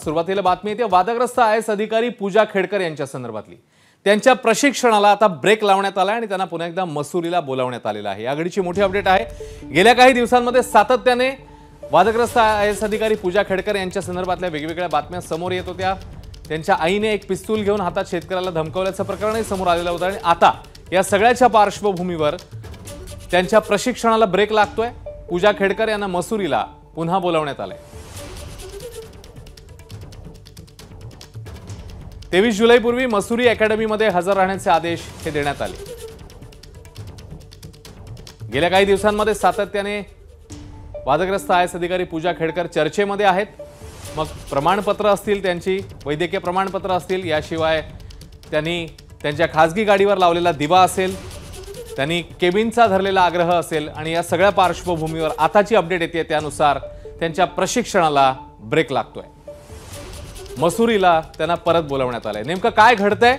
सुरुवातीला बातमी येते वादग्रस्त आयएस अधिकारी पूजा खेडकर यांच्या संदर्भातली। त्यांच्या प्रशिक्षणाला आता ब्रेक लावण्यात आला आणि त्यांना पुन्हा एकदा मसुरीला बोलावण्यात आलेलं आहे। या घडीची मोठी अपडेट आहे। गेल्या काही दिवसांमध्ये सातत्याने वादग्रस्त आयएस अधिकारी पूजा खेडकर यांच्या संदर्भातल्या वेगवेगळ्या बातम्या समोर येत होत्या। त्यांच्या आईने एक पिस्तूल घेऊन हातात शेतकऱ्याला धमकावल्याचं प्रकरणही समोर आलेलं होतं आणि आता या सगळ्याच्या पार्श्वभूमीवर त्यांच्या प्रशिक्षणाला ब्रेक लागतोय। पूजा खेडकर यांना मसुरीला पुन्हा बोलावण्यात आलंय। 23 जुलैपूर्वी मसुरी अकॅडमीमध्ये हजर राहण्याचे आदेश हे देण्यात आले। गेल्या काही दिवसांमध्ये सातत्याने वादग्रस्त आयएस अधिकारी पूजा खेडकर चर्चेमध्ये आहेत। मग प्रमाणपत्र असतील, त्यांची वैद्यकीय प्रमाणपत्र असतील, याशिवाय त्यांनी त्यांच्या खासगी गाडीवर लावलेला दिवा असेल, त्यांनी केबिनचा धरलेला आग्रह असेल आणि या सगळ्या पार्श्वभूमीवर आताची अपडेट येते त्यानुसार त्यांच्या प्रशिक्षणाला ब्रेक लागतोय। मसुरीला त्यांना परत बोलावण्यात आलंय। नेमकं काय घडतंय?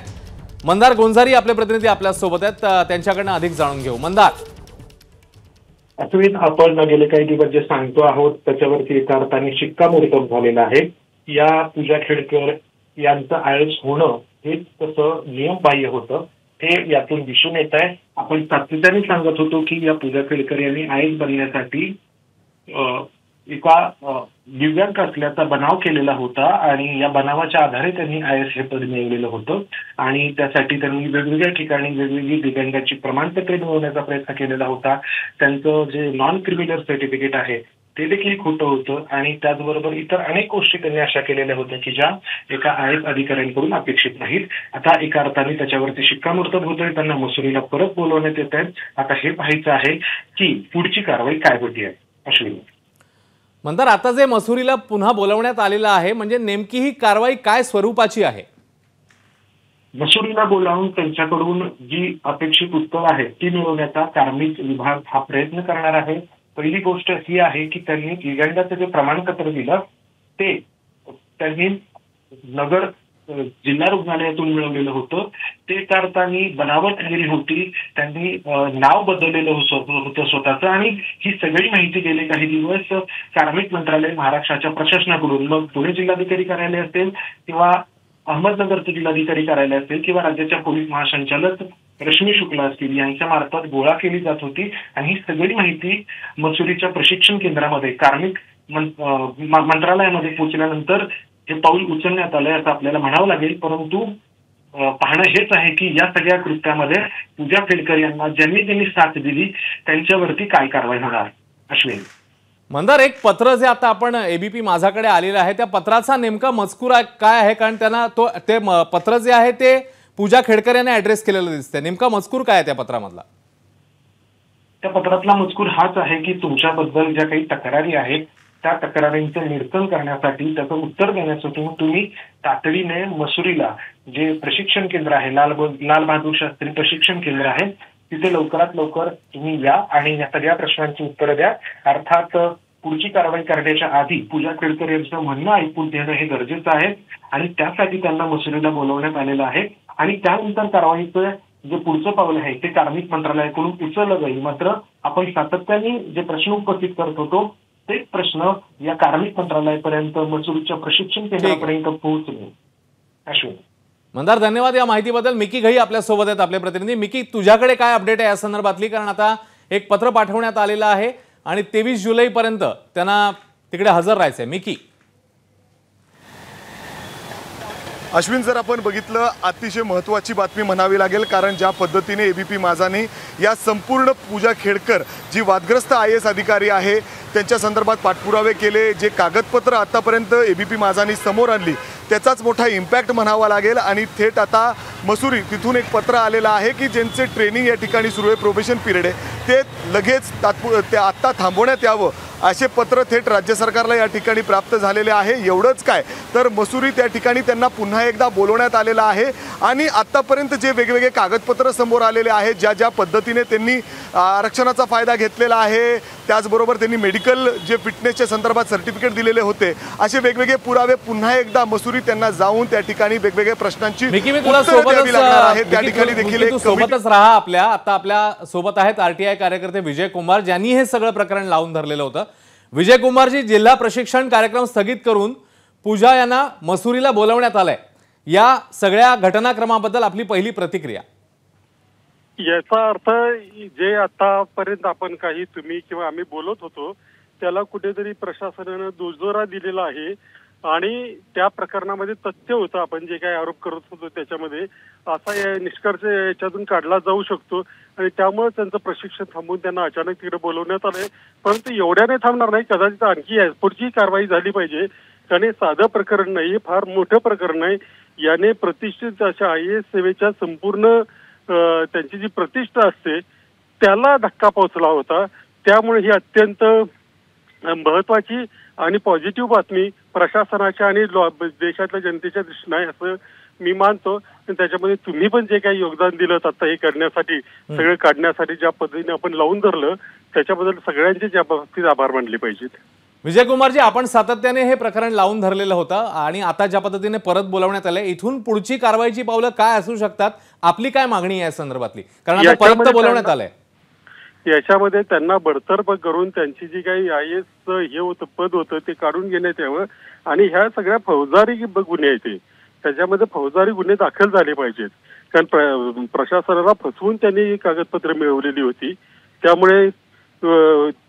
मंदार गोंजारी आपले प्रतिनिधी आपल्या सोबत आहेत, त्यांच्याकडनं अधिक जाणून घेऊ। मंदार, अश्विन, आपण गेले काही दिवस जे सांगतो आहोत त्याच्यावरती एका अर्थाने शिक्कामोर्तब झालेला आहे। या पूजा खेडकर यांचं आयएस होणं हे तसं नियमबाह्य होतं हे यातून दिसून येत आहे। आपण सातत्याने सांगत होतो की या पूजा खेडकर यांनी आयएस बनण्यासाठी एका दिव्यांग असल्याचा बनाव केलेला होता आणि या बनावाच्या आधारे त्यांनी आयएस हे पद मिळवलेलं होतं आणि त्यासाठी त्यांनी वेगवेगळ्या ठिकाणी वेगवेगळी दिव्यांगाची प्रमाणपत्रे मिळवण्याचा प्रयत्न केलेला होता। त्यांचं जे नॉन क्रिमिनल सर्टिफिकेट आहे ते देखील खोटं होतं आणि त्याचबरोबर इतर अनेक गोष्टी त्यांनी अशा केलेल्या होत्या की ज्या एका आयएस अधिकाऱ्यांकडून अपेक्षित नाहीत। आता एका अर्थाने त्याच्यावरती शिक्कामोर्तब होतोय, त्यांना मसुरीला परत बोलवण्यात येत आहे। आता हे पाहायचं आहे की पुढची कारवाई काय होती आहे। अश्विन, मंदार, आता जे मसुरीला पुन्हा बोलावण्यात आलेलं आहे म्हणजे नेमकी ही कारवाई काय स्वरूपाची आहे? मसुरीला बोलावून त्यांच्याकडून जी अपेक्षित उत्तर आहे ती मिळवण्याचा कार्मिक विभाग हा प्रयत्न करणार आहे। पहिली गोष्ट ही आहे की त्यांनी दिव्यांगाचं जे प्रमाणपत्र दिलं ते त्यांनी नगर जिल्हा रुग्णालयातून मिळवलेलं होतं। ते करताना बनावट केली होती, त्यांनी नाव बदललेलं होतं स्वतःचं आणि ही सगळी माहिती गेले काही दिवस कार्मिक मंत्रालय महाराष्ट्राच्या प्रशासनाकडून, मग पुणे जिल्हाधिकारी कार्यालय असेल किंवा अहमदनगरचं जिल्हाधिकारी कार्यालय असेल किंवा राज्याच्या पोलीस महासंचालक रश्मी शुक्ला असतील यांच्या मार्फत गोळा केली जात होती आणि ही सगळी माहिती मसुरीच्या प्रशिक्षण केंद्रामध्ये कार्मिक मंत्रालयामध्ये पोहोचल्यानंतर हे पाऊल उचलण्यात आलंय असं आपल्याला म्हणावं लागेल। परंतु पाहणं हेच आहे की या सगळ्या कृत्यामध्ये पूजा खेडकर यांना ज्यांनी साथ दिली त्यांच्यावरती काय कारवाई होणार। अश्विन, मंदार, एक पत्र जे आता आपण एबीपी माझाकडे आलेलं आहे त्या पत्राचा नेमका मजकूर काय आहे? कारण त्यांना ते पत्र जे आहे ते पूजा खेडकर यांनी ऍड्रेस केलेलं दिसतंय। नेमका मजकूर काय आहे त्या पत्रामधला? त्या पत्रातला मजकूर हाच आहे की तुमच्याबद्दल ज्या काही तक्रारी आहेत त्या तक्रारींचं निरसन करण्यासाठी, त्याचं उत्तर देण्यासाठी तुम्ही तातडीने मसुरीला जे प्रशिक्षण केंद्र आहे, लाल बहादूर शास्त्री प्रशिक्षण केंद्र आहे, तिथे लवकरात लवकर तुम्ही या आणि या सगळ्या प्रश्नांची उत्तरं द्या। अर्थात पुढची कारवाई करण्याच्या आधी पूजा खेडकर यांचं म्हणणं ऐकून घेणं हे गरजेचं आहे आणि त्यासाठी त्यांना मसुरीला बोलवण्यात आलेलं आहे आणि त्यानंतर कारवाईचं जे पुढचं पाऊल आहे ते कार्मिक मंत्रालयाकडून उचललं जाईल। मात्र आपण सातत्याने जे प्रश्न उपस्थित करत होतो तेच प्रश्न या कार्मिक मंत्रालयापर्यंत, मसुरीच्या प्रशिक्षण केंद्रापर्यंत पोहोचले। अश्विन, मंदार, धन्यवाद या माहितीबद्दल। मिकी घई आपल्या सोबत आहेत आपले प्रतिनिधी। मिकी, तुझ्याकडे काय अपडेट आहे या संदर्भातली? कारण आता एक पत्र पाठवण्यात आलेलं आहे आणि 23 जुलैपर्यंत त्यांना तिकडे हजर राहायचंय। मिकी, अश्विन, जर आपण बघितलं अतिशय महत्त्वाची बातमी म्हणावी लागेल, कारण ज्या पद्धतीने एबीपी माझाने या संपूर्ण पूजा खेडकर जी वादग्रस्त आयएस अधिकारी आहे त्यांच्या संदर्भात पाठपुरावे केले, जे कागदपत्र आतापर्यंत एबीपी माझाने समोर आणली त्याचाच मोठा इम्पॅक्ट म्हणावा लागेल आणि थेट आता मसुरी तिथून एक पत्र आलेलं आहे की ज्यांचे ट्रेनिंग या ठिकाणी सुरू आहे, प्रोबेशन पिरियड आहे, ते लगेच ते आत्ता थांबवण्यात यावं असे पत्र थेट राज्य सरकारला या ठिकाणी प्राप्त झालेले आहे। एवढंच काय तर मसुरी त्या ठिकाणी त्यांना पुन्हा एकदा बोलवण्यात आलेलं आहे आणि आत्तापर्यंत जे वेगवेगळे कागदपत्र समोर आलेले आहेत, ज्या पद्धतीने त्यांनी आरक्षणाचा फायदा घेतलेला आहे, त्याचबरोबर त्यांनी मेडिकल जे फिटनेसच्या संदर्भात सर्टिफिकेट दिलेले होते, असे वेगवेगळे पुरावे पुन्हा एकदा मसुरी त्यांना जाऊन त्या ठिकाणी वेगवेगळ्या प्रश्नांची उत्तरं द्यावी लागणार आहे। त्या ठिकाणी देखील एक सोबतच राहा आपल्या। आता आपल्या सोबत आहेत आरटीआय कार्यकर्ते विजय कुमार, ज्यांनी हे सगळं प्रकरण लावून धरलेलं होतं। विजय कुमारजी, जिल्हा प्रशिक्षण कार्यक्रम स्थगित करून पूजा यांना मसुरीला बोलवण्यात आलंय, या सगळ्या घटनाक्रमाबद्दल आपली पहिली प्रतिक्रिया. याचा अर्थ जे आतापर्यंत आपण काही तुम्ही किंवा आम्ही बोलत होतो त्याला कुठेतरी प्रशासनानं दुजोरा दिलेला आहे आणि त्या प्रकरणामध्ये तथ्य होतं. आपण जे काही आरोप करत होतो त्याच्यामध्ये असा निष्कर्ष याच्यातून काढला जाऊ शकतो आणि त्यामुळे त्यांचं प्रशिक्षण थांबवून त्यांना अचानक तिकडे बोलवण्यात आलंय. परंतु एवढ्याने थांबणार नाही, कदाचित आणखी पुढची कारवाई झाली पाहिजे, कारण हे साधं प्रकरण नाही, फार मोठं प्रकरण आहे. याने प्रतिष्ठित अशा IAS सेवेच्या संपूर्ण त्यांची जी प्रतिष्ठा असते त्याला धक्का पोहोचला होता. त्यामुळे ही अत्यंत महत्वाची आणि पॉझिटिव्ह बातमी प्रशासनाच्या आणि देशातल्या जनतेच्या दृष्टीने आहे असं मी मानतो. त्याच्यामध्ये तुम्ही पण जे काही योगदान दिलं आता हे करण्यासाठी, सगळं काढण्यासाठी ज्या पद्धतीने आपण लावून धरलं त्याच्याबद्दल सगळ्यांचे त्या बाबतीत आभार मानले पाहिजेत. विजयकुमारजी, आपण सातत्याने हे प्रकरण लावून धरलेलं होतं आणि आता ज्या पद्धतीने परत बोलवण्यात आलंय, इथून पुढची कारवाईची पावलं काय असू शकतात, आपली काय मागणी आहे या संदर्भातली? कारण आता परत बोलवण्यात आलंय. याच्यामध्ये त्यांना बडतर्फ करून त्यांची जी काही IAS हे होतं पद होतं ते काढून घेण्यात यावं आणि ह्या सगळ्या फौजदारी गुन्हे आहेत त्याच्यामध्ये फौजदारी गुन्हे दाखल झाले पाहिजेत. कारण प्रशासनाला फसवून त्यांनी कागदपत्र मिळवलेली होती, त्यामुळे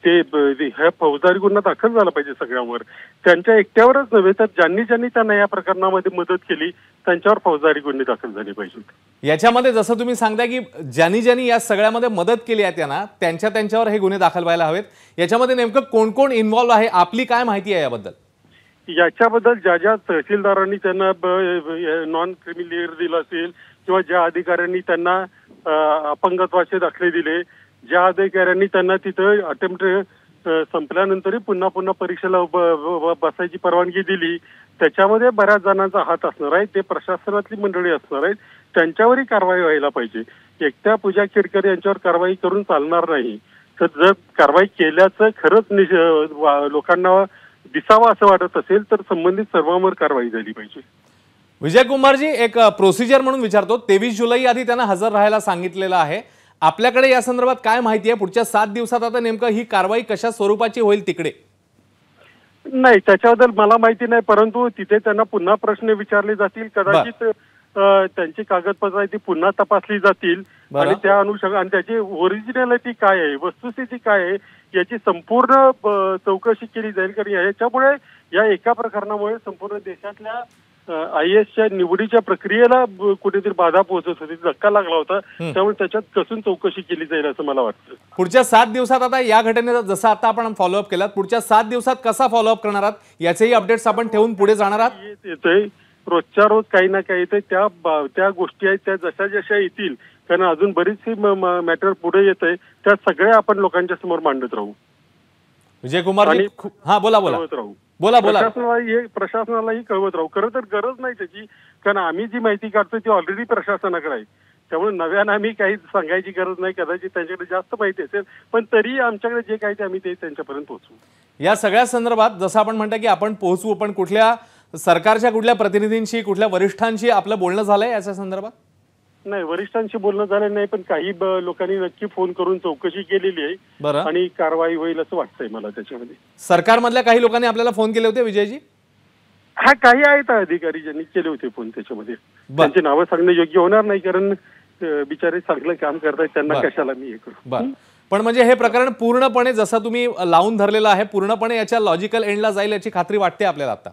ते ह्या फौजदारी गुन्हा दाखल झाला पाहिजे सगळ्यांवर. त्यांच्या एकट्यावरच नव्हे तर ज्यांनी ज्यांनी त्यांना या प्रकरणामध्ये मदत केली त्यांच्यावर फौजदारी गुन्हे दाखल झाले पाहिजेत. याच्यामध्ये जसं तुम्ही सांगताय की ज्यांनी ज्यांनी या सगळ्यामध्ये मदत केली आहे त्यांना त्यांच्यावर हे गुन्हे दाखल व्हायला हवेत. याच्यामध्ये नेमकं कोण कोण इन्व्हॉल्व्ह आहे, आपली काय माहिती आहे याबद्दल? याच्याबद्दल ज्या ज्या तहसीलदारांनी त्यांना नॉन क्रिमिलियर दिलं असेल किंवा ज्या अधिकाऱ्यांनी त्यांना अपंगत्वाचे दाखले दिले, ज्या अधिकाऱ्यांनी त्यांना तिथं अटेम्प्ट संपल्यानंतरही पुन्हा पुन्हा परीक्षेला बसायची परवानगी दिली, त्याच्यामध्ये बऱ्याच जणांचा हात असणार आहे. ते प्रशासनातली मंडळी असणार आहेत, त्यांच्यावरही कारवाई व्हायला पाहिजे. एकट्या पूजा खेडकर यांच्यावर कारवाई करून चालणार नाही. तर जर कारवाई केल्याचं खरंच लोकांना दिसावं असं वाटत असेल तर संबंधित सर्वांवर कारवाई झाली पाहिजे. विजयकुमारजी, एक प्रोसिजर म्हणून विचारतो, 23 जुलै आधी त्यांना हजर राहायला सांगितलेलं आहे. आपल्याकडे या संदर्भात काय माहिती आहे? पुढच्या 7 दिवसात आता नेमकं ही कारवाई कशा स्वरूपाची होईल तिकडे? नाही, त्याच्याबद्दल मला माहिती नाही, परंतु तिथे त्यांना पुन्हा प्रश्न विचारले जातील. कदाचित त्यांची कागदपत्र आहे ती पुन्हा तपासली जातील आणि त्या अनुषंगाने त्याची ओरिजिनॅलिटी काय आहे, वस्तुस्थिती काय आहे याची संपूर्ण चौकशी केली जाईल. कारण याच्यामुळे या एका प्रकरणामुळे संपूर्ण देशातल्या IASच्या निवडीच्या प्रक्रियेला कुठेतरी बाधा पोहोचत होती, धक्का लागला होता. त्यामुळे त्याच्यात कसून चौकशी केली जाईल असं मला वाटतं. पुढच्या 7 दिवसात आता या घटनेचा जसं आता आपण फॉलोअप केलात, पुढच्या 7 दिवसात कसा फॉलोअप करणार आहात याचेही अपडेट्स आपण ठेवून पुढे जाणार आहात? येतोय रोजच्या रोज काही ना काही येतंय. त्या गोष्टी आहेत त्या जशा जशा येतील, कारण अजून बरीचशी मॅटर पुढे येत आहे, त्या सगळ्या आपण लोकांच्या समोर मांडत राहू. विजयकुमार, हा बोला बोला राहू बोला बोला. प्रशासनालाही कळवत राहू. खरं तर गरज नाही त्याची, कारण आम्ही जी माहिती काढतो ती ऑलरेडी प्रशासनाकडे आहे. त्यामुळे नव्यानं आम्ही काही सांगायची गरज नाही. कदाचित त्यांच्याकडे जास्त माहिती असेल, पण तरी आमच्याकडे जे काही ते आम्ही ते त्यांच्यापर्यंत पोहोचवू. या सगळ्या संदर्भात जसं आपण म्हणता की आपण पोहोचवू, पण कुठल्या सरकारच्या कुठल्या प्रतिनिधींशी, कुठल्या वरिष्ठांशी आपलं बोलणं झालंय याच्या संदर्भात? नाही, वरिष्ठांशी बोलणं झालं नाही, पण काही लोकांनी नक्की फोन करून चौकशी केलेली आहे. बरं, आणि कारवाई होईल असं वाटतंय मला त्याच्यामध्ये. सरकारमधल्या काही लोकांनी आपल्याला फोन केले होते विजयजी? हा, काही आहेत अधिकारी ज्यांनी केले होते फोन. त्याच्यामध्ये त्यांची नावं सांगणं योग्य होणार नाही, कारण बिचारे चांगलं काम करतायत, त्यांना कशाला मी हे करू. बरं, पण म्हणजे हे प्रकरण पूर्णपणे जसं तुम्ही लावून धरलेलं आहे, पूर्णपणे याच्या लॉजिकल एंडला जाईल याची खात्री वाटते आपल्याला आता?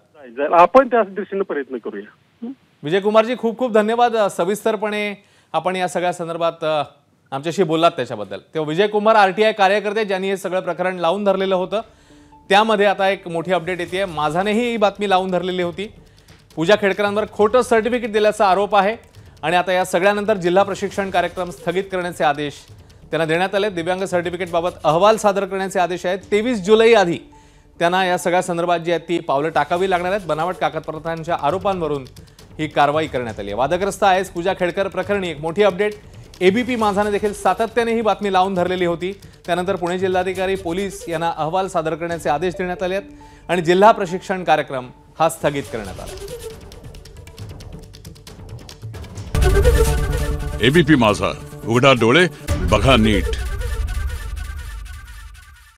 आपण त्या दृष्टीने प्रयत्न करूया. विजयकुमारजी, खूप खूप धन्यवाद. सविस्तरपणे आपण या सगळ्या संदर्भात आमच्याशी बोललात त्याच्याबद्दल. तेव्हा विजयकुमार RTI कार्यकर्ते ज्यांनी हे सगळं प्रकरण लावून धरलेलं होतं, त्यामध्ये आता एक मोठी अपडेट येते. माझानेही ही बातमी लावून धरलेली होती. पूजा खेडकरांवर खोटं सर्टिफिकेट दिल्याचा आरोप आहे आणि आता या सगळ्यानंतर जिल्हा प्रशिक्षण कार्यक्रम स्थगित करण्याचे आदेश त्यांना देण्यात आले. दिव्यांग सर्टिफिकेटबाबत अहवाल सादर करण्याचे आदेश आहेत. 23 जुलै आधी त्यांना या सगळ्या संदर्भात जी आहेत ती पावलं टाकावी लागणार आहेत. बनावट कागदपत्रांच्या आरोपांवरून ही कारवाई करण्यात आली आहे. वादग्रस्त IAS पूजा खेडकर प्रकरणी एक मोठी अपडेट. ABP माझाने देखील सातत्याने ही बातमी लावून धरलेली होती. त्यानंतर पुणे जिल्हाधिकारी, पोलीस यांना अहवाल सादर करण्याचे आदेश देण्यात आले आहेत आणि जिल्हा प्रशिक्षण कार्यक्रम हा स्थगित करण्यात आला. ABP माझा, उघडा डोळे बघा नीट.